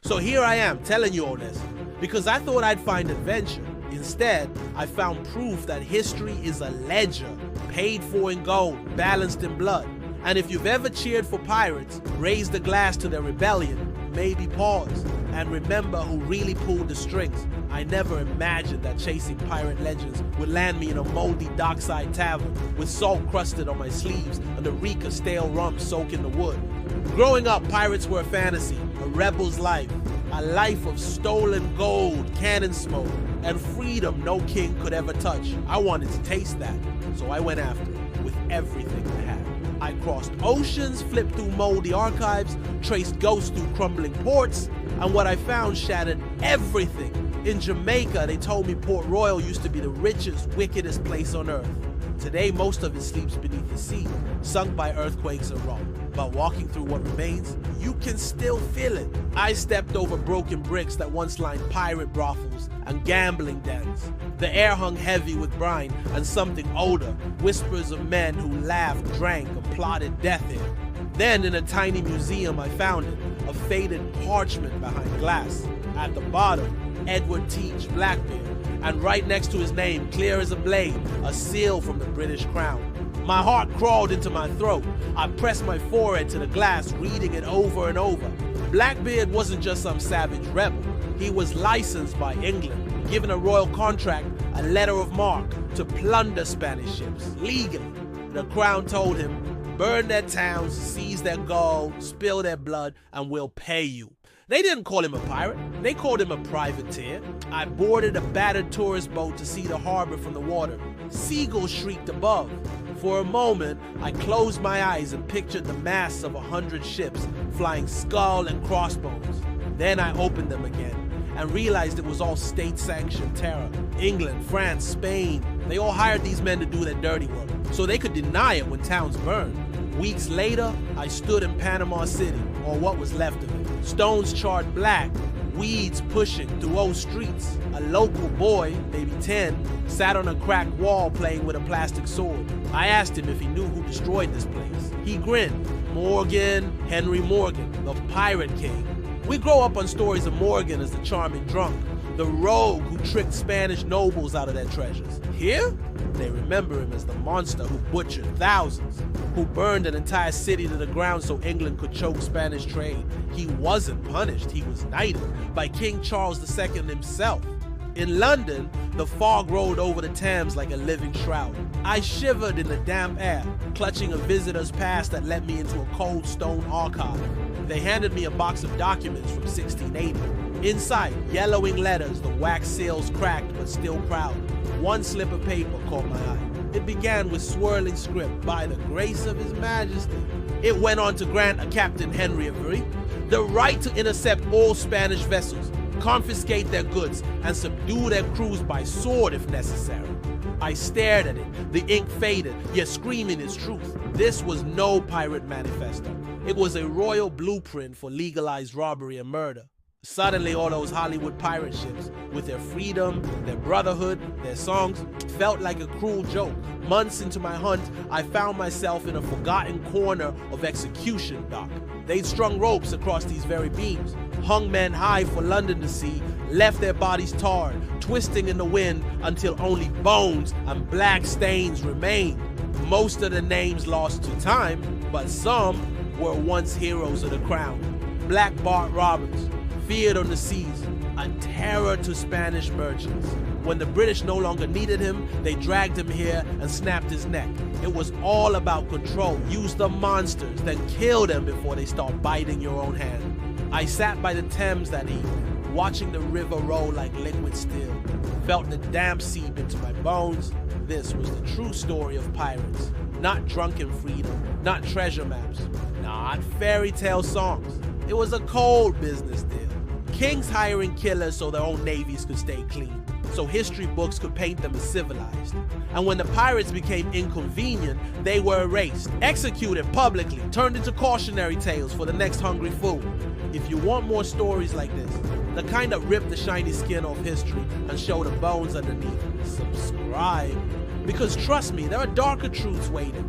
So here I am telling you all this, because I thought I'd find adventure. Instead, I found proof that history is a ledger, paid for in gold, balanced in blood. And if you've ever cheered for pirates, raised a glass to their rebellion, maybe pause and remember who really pulled the strings. I never imagined that chasing pirate legends would land me in a moldy dockside tavern with salt crusted on my sleeves and the reek of stale rum soaking the wood. Growing up, pirates were a fantasy, a rebel's life, a life of stolen gold, cannon smoke, and freedom no king could ever touch. I wanted to taste that, so I went after it with everything I had. I crossed oceans, flipped through moldy archives, traced ghosts through crumbling ports, and what I found shattered everything. In Jamaica, they told me Port Royal used to be the richest, wickedest place on earth. Today, most of it sleeps beneath the sea, sunk by earthquakes and rock. But walking through what remains, you can still feel it. I stepped over broken bricks that once lined pirate brothels and gambling dens. The air hung heavy with brine and something older, whispers of men who laughed, drank, and plotted death here. Then in a tiny museum I found it, a faded parchment behind glass. At the bottom, Edward Teach Blackbeard, and right next to his name, clear as a blade, a seal from the British Crown. My heart crawled into my throat. I pressed my forehead to the glass, reading it over and over. Blackbeard wasn't just some savage rebel. He was licensed by England, given a royal contract, a letter of marque, to plunder Spanish ships, legally. The Crown told him, burn their towns, seize their gold, spill their blood, and we'll pay you. They didn't call him a pirate, they called him a privateer. I boarded a battered tourist boat to see the harbor from the water. Seagulls shrieked above. For a moment, I closed my eyes and pictured the masts of 100 ships flying skull and crossbones. Then I opened them again and realized it was all state-sanctioned terror. England, France, Spain, they all hired these men to do their dirty work, so they could deny it when towns burned. Weeks later, I stood in Panama City, or what was left of it. Stones charred black, weeds pushing through old streets. A local boy, maybe 10, sat on a cracked wall playing with a plastic sword. I asked him if he knew who destroyed this place. He grinned. Morgan, Henry Morgan, the Pirate King. We grow up on stories of Morgan as the charming drunk, the rogue who tricked Spanish nobles out of their treasures. Here, they remember him as the monster who butchered thousands, who burned an entire city to the ground so England could choke Spanish trade. He wasn't punished, he was knighted by King Charles II himself. In London, the fog rolled over the Thames like a living shroud. I shivered in the damp air, clutching a visitor's pass that led me into a cold stone archive. They handed me a box of documents from 1680. Inside, yellowing letters, the wax seals cracked but still proud. One slip of paper caught my eye. It began with swirling script, by the grace of His Majesty. It went on to grant a Captain Henry of Brie the right to intercept all Spanish vessels, confiscate their goods, and subdue their crews by sword if necessary. I stared at it, the ink faded, yet screaming its truth. This was no pirate manifesto. It was a royal blueprint for legalized robbery and murder. Suddenly, all those Hollywood pirate ships, with their freedom, their brotherhood, their songs, felt like a cruel joke. Months into my hunt, I found myself in a forgotten corner of execution dock. They'd strung ropes across these very beams, hung men high for London to see, left their bodies tarred, twisting in the wind until only bones and black stains remained. Most of the names lost to time, but some were once heroes of the crown. Black Bart Roberts, feared on the seas, a terror to Spanish merchants. When the British no longer needed him, they dragged him here and snapped his neck. It was all about control. Use the monsters, then kill them before they start biting your own hand. I sat by the Thames that evening, watching the river roll like liquid steel. Felt the damp seep into my bones. This was the true story of pirates. Not drunken freedom, not treasure maps, not fairy tale songs. It was a cold business deal. Kings hiring killers so their own navies could stay clean, so history books could paint them as civilized. And when the pirates became inconvenient, they were erased, executed publicly, turned into cautionary tales for the next hungry fool. If you want more stories like this, the kind that rip the shiny skin off history and show the bones underneath, subscribe. Because trust me, there are darker truths waiting.